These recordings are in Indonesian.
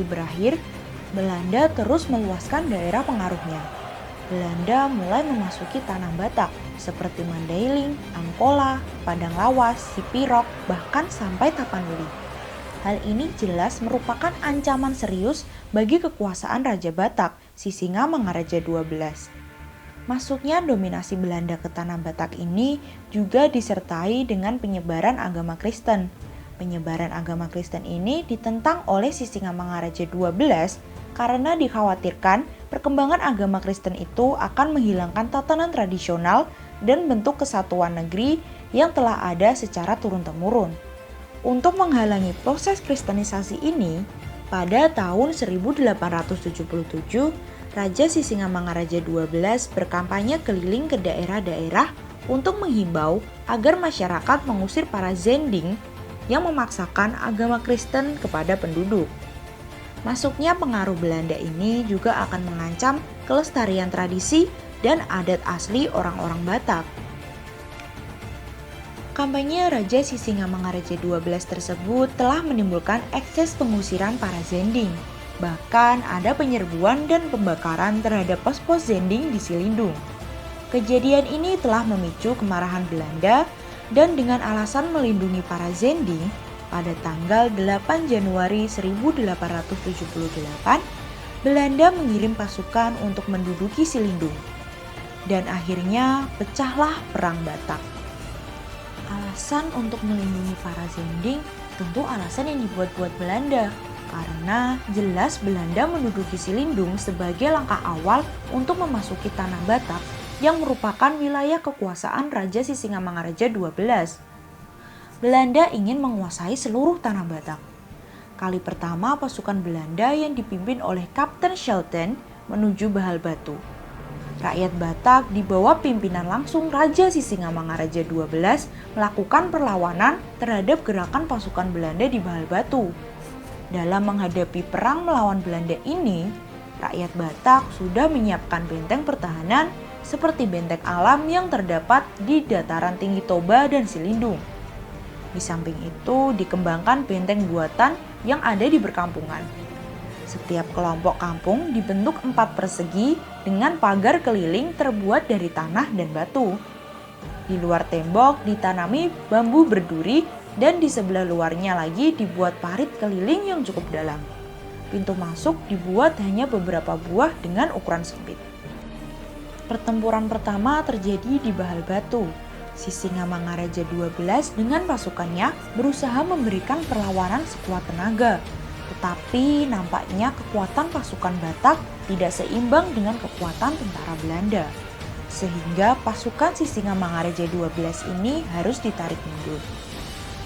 negeri berakhir, Belanda terus meluaskan daerah pengaruhnya. Belanda mulai memasuki tanah Batak seperti Mandailing, Angkola, Padang Lawas, Sipirok, bahkan sampai Tapanuli. Hal ini jelas merupakan ancaman serius bagi kekuasaan Raja Batak, Sisingamangaraja XII. Masuknya dominasi Belanda ke tanah Batak ini juga disertai dengan penyebaran agama Kristen. Penyebaran agama Kristen ini ditentang oleh Sisingamangaraja XII karena dikhawatirkan perkembangan agama Kristen itu akan menghilangkan tatanan tradisional dan bentuk kesatuan negeri yang telah ada secara turun-temurun. Untuk menghalangi proses kristenisasi ini, pada tahun 1877, Raja Sisingamangaraja XII berkampanye keliling ke daerah-daerah untuk menghimbau agar masyarakat mengusir para Zending yang memaksakan agama Kristen kepada penduduk. Masuknya pengaruh Belanda ini juga akan mengancam kelestarian tradisi dan adat asli orang-orang Batak. Kampanye Raja Sisingamangaraja XII tersebut telah menimbulkan ekses pengusiran para Zending. Bahkan ada penyerbuan dan pembakaran terhadap pos-pos Zending di Silindung. Kejadian ini telah memicu kemarahan Belanda dan dengan alasan melindungi para Zending, pada tanggal 8 Januari 1878, Belanda mengirim pasukan untuk menduduki Silindung. Dan akhirnya pecahlah Perang Batak. Alasan untuk melindungi para Zending tentu alasan yang dibuat-buat Belanda, karena jelas Belanda menduduki Silindung sebagai langkah awal untuk memasuki tanah Batak yang merupakan wilayah kekuasaan Raja Sisingamangaraja XII. Belanda ingin menguasai seluruh tanah Batak. Kali pertama pasukan Belanda yang dipimpin oleh Kapten Shelton menuju Bahal Batu. Rakyat Batak di bawah pimpinan langsung Raja Sisingamangaraja XII melakukan perlawanan terhadap gerakan pasukan Belanda di Bahal Batu. Dalam menghadapi perang melawan Belanda ini, rakyat Batak sudah menyiapkan benteng pertahanan seperti benteng alam yang terdapat di dataran tinggi Toba dan Silindung. Di samping itu dikembangkan benteng buatan yang ada di perkampungan. Setiap kelompok kampung dibentuk 4 persegi dengan pagar keliling terbuat dari tanah dan batu. Di luar tembok ditanami bambu berduri dan di sebelah luarnya lagi dibuat parit keliling yang cukup dalam. Pintu masuk dibuat hanya beberapa buah dengan ukuran sempit. Pertempuran pertama terjadi di Bahal Batu. Sisingamangaraja XII dengan pasukannya berusaha memberikan perlawanan sekuat tenaga. Tetapi nampaknya kekuatan pasukan Batak tidak seimbang dengan kekuatan tentara Belanda. Sehingga pasukan Sisingamangaraja XII ini harus ditarik mundur.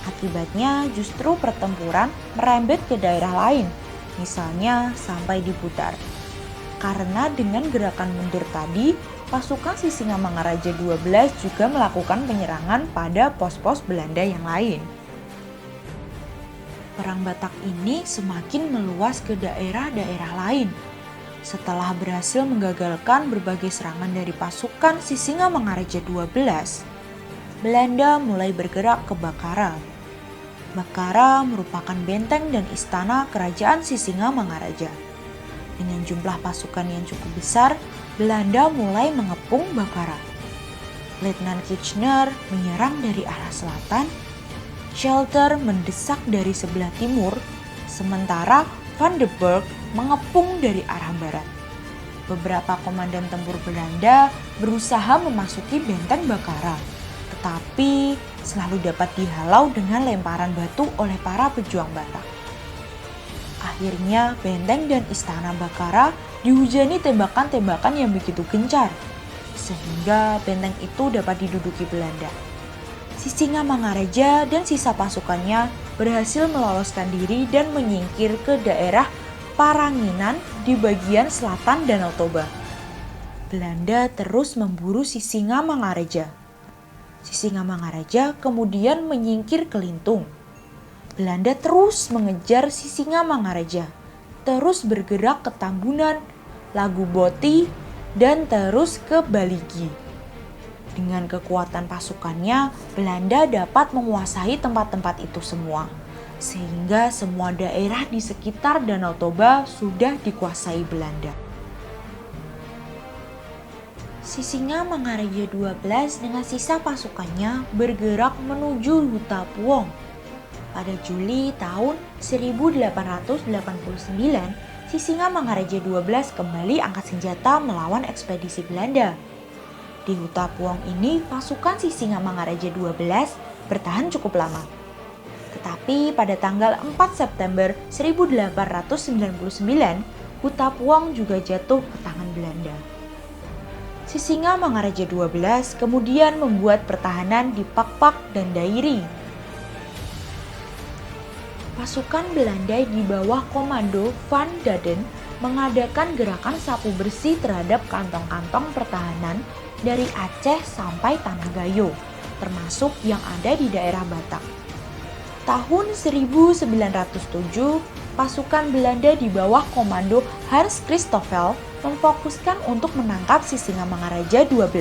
Akibatnya justru pertempuran merembet ke daerah lain, misalnya sampai di Butar. Karena dengan gerakan mundur tadi, pasukan Sisingamangaraja XII juga melakukan penyerangan pada pos-pos Belanda yang lain. Perang Batak ini semakin meluas ke daerah-daerah lain. Setelah berhasil menggagalkan berbagai serangan dari pasukan Sisingamangaraja XII, Belanda mulai bergerak ke Bakara. Bakara merupakan benteng dan istana kerajaan Sisingamangaraja. Dengan jumlah pasukan yang cukup besar, Belanda mulai mengepung Bakara. Letnan Kitchener menyerang dari arah selatan, Shelter mendesak dari sebelah timur, sementara Van de Burg mengepung dari arah barat. Beberapa komandan tempur Belanda berusaha memasuki benteng Bakara, tetapi selalu dapat dihalau dengan lemparan batu oleh para pejuang Batak. Akhirnya benteng dan istana Bakara dihujani tembakan-tembakan yang begitu gencar, sehingga benteng itu dapat diduduki Belanda. Sisingamangaraja dan sisa pasukannya berhasil meloloskan diri dan menyingkir ke daerah Paranginan di bagian selatan Danau Toba. Belanda terus memburu Sisingamangaraja. Sisingamangaraja kemudian menyingkir ke Lintung. Belanda terus mengejar Sisingamangaraja, terus bergerak ke Tambunan, Laguboti, dan terus ke Baligi. Dengan kekuatan pasukannya, Belanda dapat menguasai tempat-tempat itu semua. sehingga semua daerah di sekitar Danau Toba sudah dikuasai Belanda. Sisingamangaraja 12 dengan sisa pasukannya bergerak menuju Hutapuong. Pada Juli tahun 1889, Sisingamangaraja 12 kembali angkat senjata melawan ekspedisi Belanda. Di Hutapuong ini, pasukan Sisingamangaraja 12 bertahan cukup lama. Tetapi pada tanggal 4 September 1899, Hutapuong juga jatuh ke tangan Belanda. Sisingamangaraja 12 kemudian membuat pertahanan di Pakpak dan Dairi. Pasukan Belanda di bawah komando Van Daden mengadakan gerakan sapu bersih terhadap kantong-kantong pertahanan dari Aceh sampai Tanah Gayo, termasuk yang ada di daerah Batak. Tahun 1907, pasukan Belanda di bawah komando Hans Christoffel memfokuskan untuk menangkap Sisingamangaraja 12.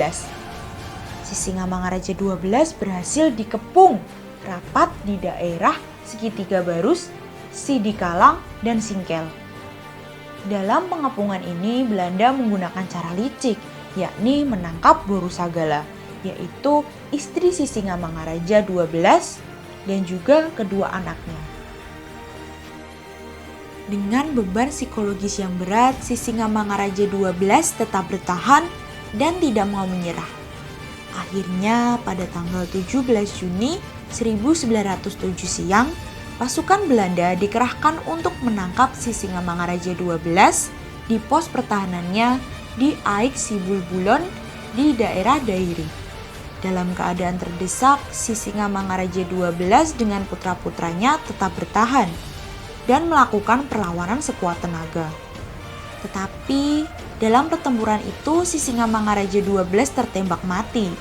Sisingamangaraja 12 berhasil dikepung rapat di daerah Segitiga Barus, Sidikalang, dan Singkel. Dalam pengepungan ini, Belanda menggunakan cara licik, yakni menangkap Borusagala, yaitu istri Sisingamangaraja 12 dan juga kedua anaknya. Dengan beban psikologis yang berat, Sisingamangaraja 12 tetap bertahan dan tidak mau menyerah. Akhirnya pada tanggal 17 Juni 1907 siang, pasukan Belanda dikerahkan untuk menangkap Sisingamangaraja 12 di pos pertahanannya di Aik Sibulbulon di daerah Dairi. Dalam keadaan terdesak, Sisingamangaraja 12 dengan putra-putranya tetap bertahan dan melakukan perlawanan sekuat tenaga. Tetapi dalam pertempuran itu Sisingamangaraja 12 tertembak mati.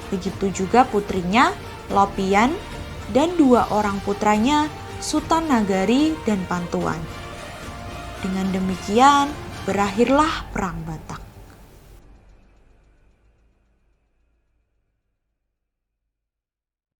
Begitu juga putrinya Lopian dan dua orang putranya Sutan Nagari dan Pantuan. Dengan demikian berakhirlah Perang Batak.